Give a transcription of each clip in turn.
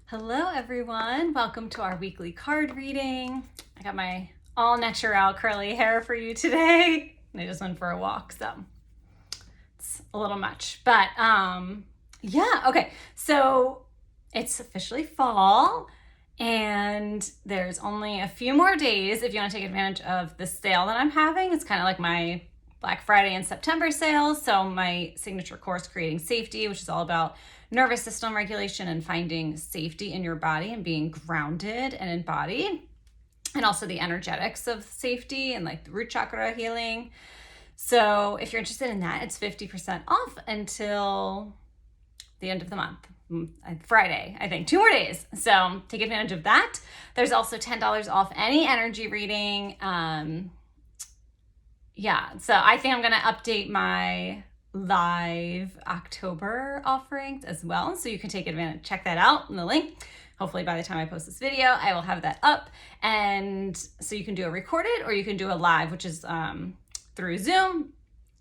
Hello everyone, welcome to our weekly card reading. I got my all natural curly hair for you today. I just went for a walk, so it's a little much. But yeah, okay. So it's officially fall and there's only a few more days if you want to take advantage of the sale that I'm having. It's kind of like my Black Friday and September sales. So my signature course, Creating Safety, which is all about nervous system regulation and finding safety in your body and being grounded and embodied, and also the energetics of safety and like the root chakra healing. So if you're interested in that, it's 50% off until the end of the month. Friday, I think, 2 more days. So take advantage of that. There's also $10 off any energy reading. Yeah, so I think I'm going to update my live October offerings as well. So you can take advantage, check that out in the link. Hopefully by the time I post this video, I will have that up. And so you can do a recorded or you can do a live, which is through Zoom.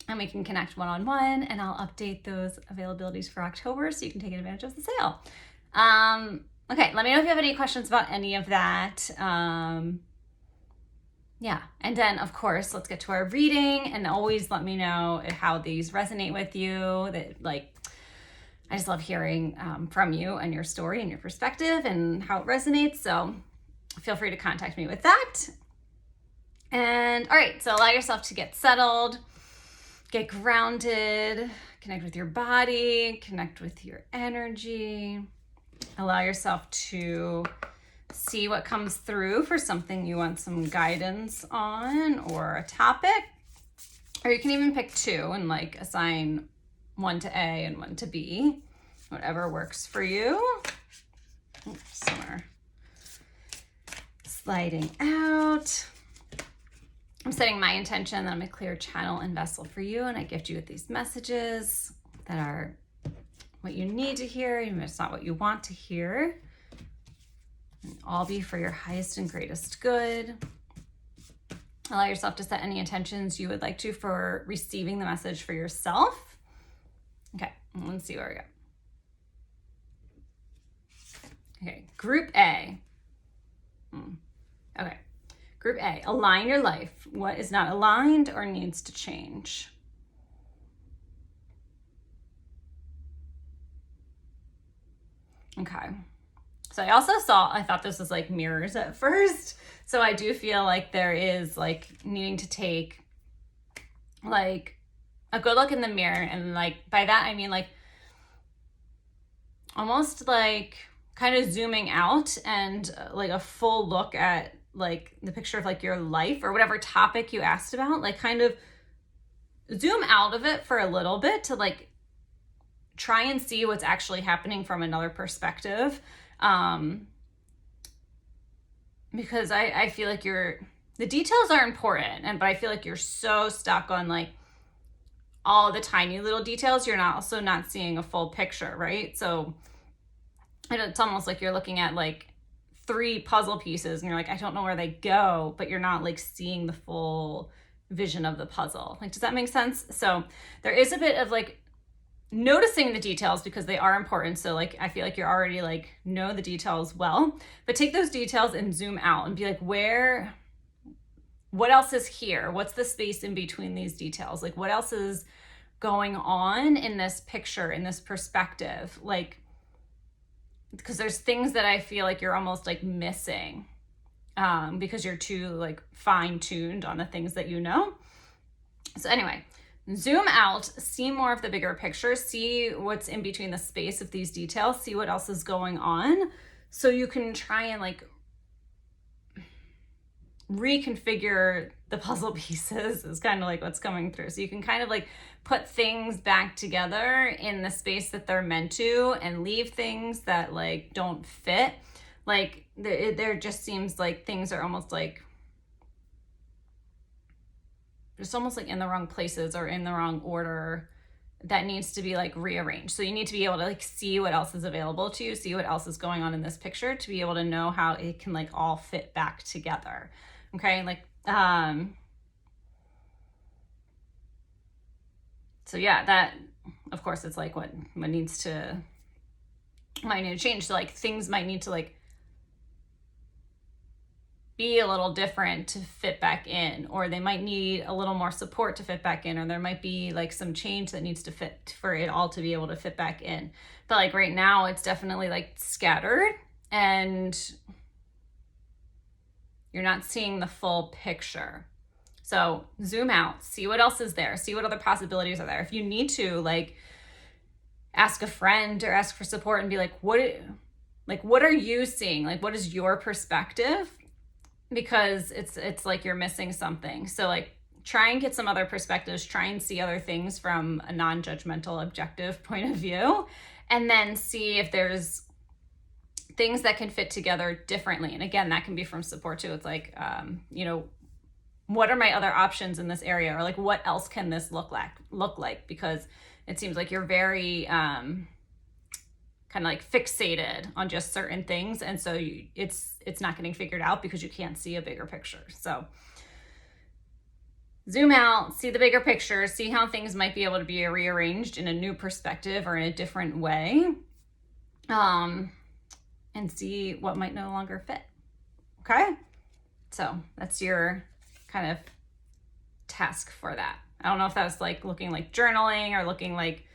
And we can connect one-on-one and I'll update those availabilities for October so you can take advantage of the sale. Okay, let me know if you have any questions about any of that. Yeah, and then of course, let's get to our reading, and always let me know how these resonate with you. That I just love hearing from you and your story and your perspective and how it resonates. So feel free to contact me with that. And all right, so allow yourself to get settled, get grounded, connect with your body, connect with your energy. Allow yourself to see what comes through for something you want some guidance on or a topic. Or you can even pick 2 and like assign 1 to A and 1 to B, whatever works for you. Oops, some are sliding out. I'm setting my intention that I'm a clear channel and vessel for you, and I gift you with these messages that are what you need to hear, even if it's not what you want to hear. And all be for your highest and greatest good. Allow yourself to set any intentions you would like to for receiving the message for yourself. Okay, let's see where we go. Okay, Group A. Okay, Group A, align your life. What is not aligned or needs to change? Okay. So I thought this was like mirrors at first. So I do feel like there is like needing to take like a good look in the mirror. And like by that, I mean like almost like kind of zooming out and like a full look at like the picture of like your life or whatever topic you asked about, like kind of zoom out of it for a little bit to like try and see what's actually happening from another perspective. Because I feel like the details are important, but I feel like you're so stuck on like all the tiny little details. You're also not seeing a full picture, right? So it's almost like you're looking at like 3 puzzle pieces and you're like, I don't know where they go, but you're not like seeing the full vision of the puzzle. Like, does that make sense? So there is a bit of like noticing the details because they are important. So like, I feel like you're already like know the details well, but take those details and zoom out and be like, what else is here? What's the space in between these details? Like what else is going on in this picture, in this perspective? Like, because there's things that I feel like you're almost like missing because you're too like fine-tuned on the things that you know. So anyway, zoom out, see more of the bigger picture, see what's in between the space of these details, see what else is going on, so you can try and like reconfigure the puzzle pieces is kind of like what's coming through. So you can kind of like put things back together in the space that they're meant to and leave things that like don't fit. Like there just seems like things are almost like just almost like in the wrong places or in the wrong order that needs to be like rearranged. So you need to be able to like see what else is available to you, see what else is going on in this picture to be able to know how it can like all fit back together. Okay, like so yeah, that of course it's like what needs to might need to change. So like things might need to like be a little different to fit back in, or they might need a little more support to fit back in, or there might be like some change that needs to fit for it all to be able to fit back in. But like right now it's definitely like scattered and you're not seeing the full picture. So zoom out, see what else is there, see what other possibilities are there. If you need to, like, ask a friend or ask for support and be like, what are you seeing? Like, what is your perspective? Because it's like you're missing something. So like try and get some other perspectives, try and see other things from a non-judgmental, objective point of view, and then see if there's things that can fit together differently. And again, that can be from support too. It's like, what are my other options in this area? Or like, what else can this look like? Because it seems like you're very, kind of like fixated on just certain things. And so it's not getting figured out because you can't see a bigger picture. So zoom out, see the bigger picture, see how things might be able to be rearranged in a new perspective or in a different way. And see what might no longer fit. Okay? So that's your kind of task for that. I don't know if that's like looking like journaling or looking like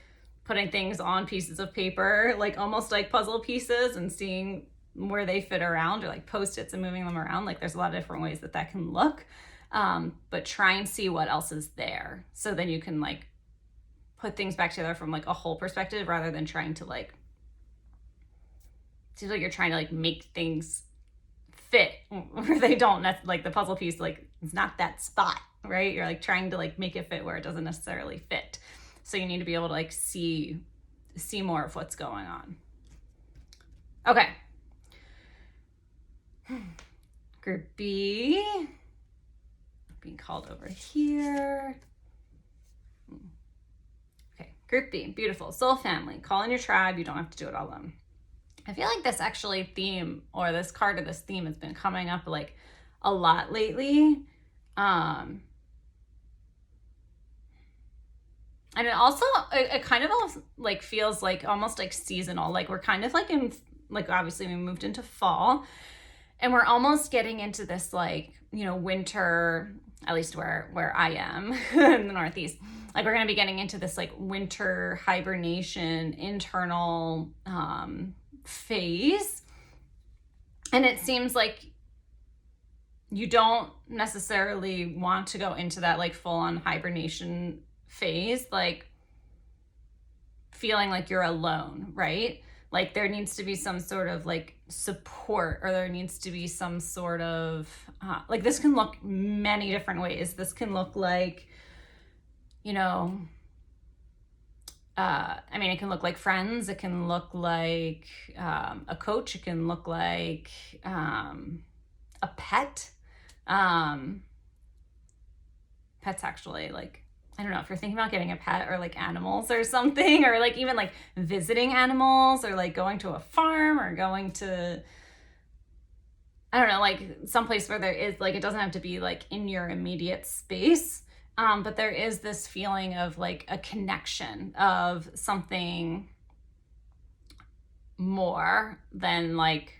putting things on pieces of paper, like almost like puzzle pieces, and seeing where they fit around, or like Post-its and moving them around. Like there's a lot of different ways that can look. But try and see what else is there. So then you can like put things back together from like a whole perspective rather than trying to like, seems like you're trying to like make things fit where they don't. That's like the puzzle piece, like it's not that spot, right? You're like trying to like make it fit where it doesn't necessarily fit. So you need to be able to like see more of what's going on. Okay. Group B, being called over here. Okay, Group B, beautiful. Soul family, call in your tribe. You don't have to do it all alone. I feel like this actually theme, or this card of this theme, has been coming up like a lot lately. And it also, it kind of like feels like almost like seasonal. Like we're kind of like in, like obviously we moved into fall and we're almost getting into this like, winter, at least where I am in the Northeast. Like we're going to be getting into this like winter hibernation, internal, phase, and it seems like you don't necessarily want to go into that like full-on hibernation phase, like feeling like you're alone, right? Like there needs to be some sort of like support, or there needs to be some sort of like, this can look many different ways. This can look like, it can look like friends. It can look like a coach. It can look like a pet. Pets actually, like, I don't know, if you're thinking about getting a pet or like animals or something, or like even like visiting animals, or like going to a farm, or going to, I don't know, like someplace where there is like, it doesn't have to be like in your immediate space. But there is this feeling of like a connection of something more than like,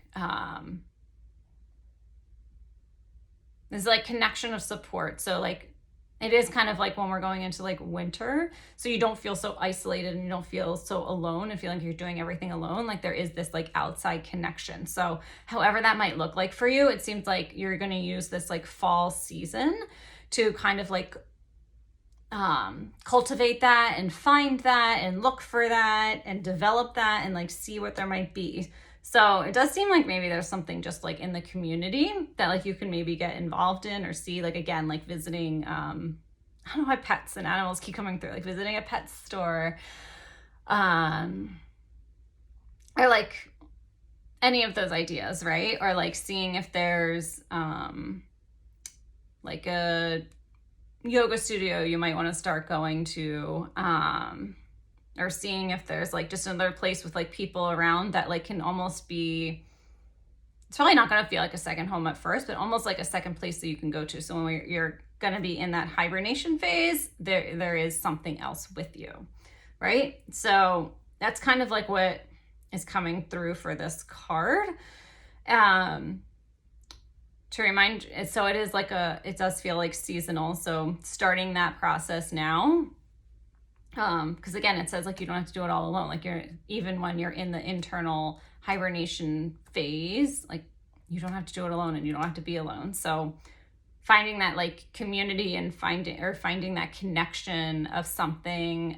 there's like connection of support. So like, it is kind of like when we're going into like winter, so you don't feel so isolated and you don't feel so alone and feeling like you're doing everything alone. Like there is this like outside connection. So however that might look like for you, it seems like you're going to use this like fall season to kind of like cultivate that and find that and look for that and develop that and like see what there might be. So it does seem like maybe there's something just like in the community that like you can maybe get involved in, or see, like again, like visiting, I don't know why pets and animals keep coming through, like visiting a pet store, or like any of those ideas, right? Or like seeing if there's like a yoga studio you might want to start going to, or seeing if there's like just another place with like people around that like can almost be, it's probably not going to feel like a second home at first, but almost like a second place that you can go to. So when you're going to be in that hibernation phase, there is something else with you, right? So that's kind of like what is coming through for this card. To remind, so it is like it does feel like seasonal. So starting that process now, because again, it says like you don't have to do it all alone. Like even when you're in the internal hibernation phase, like you don't have to do it alone and you don't have to be alone. So finding that like community and finding that connection of something,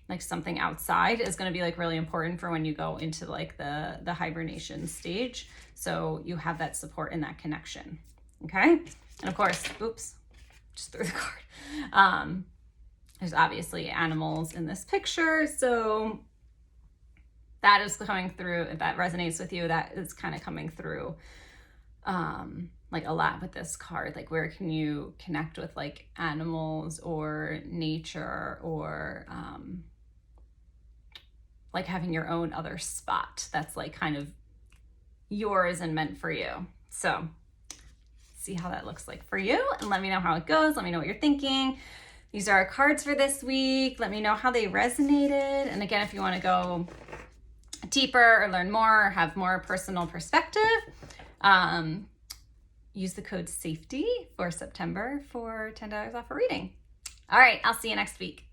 like something outside is going to be like really important for when you go into like the hibernation stage. So you have that support and that connection. Okay. And of course, oops, just threw the card. There's obviously animals in this picture. So that is coming through. If that resonates with you, that is kind of coming through like a lot with this card. Like where can you connect with like animals or nature, or like having your own other spot that's like kind of yours and meant for you. So see how that looks like for you and let me know how it goes. Let me know what you're thinking. These are our cards for this week. Let me know how they resonated. And again, if you want to go deeper or learn more or have more personal perspective, use the code SAFETY for September for $10 off a reading. All right, I'll see you next week.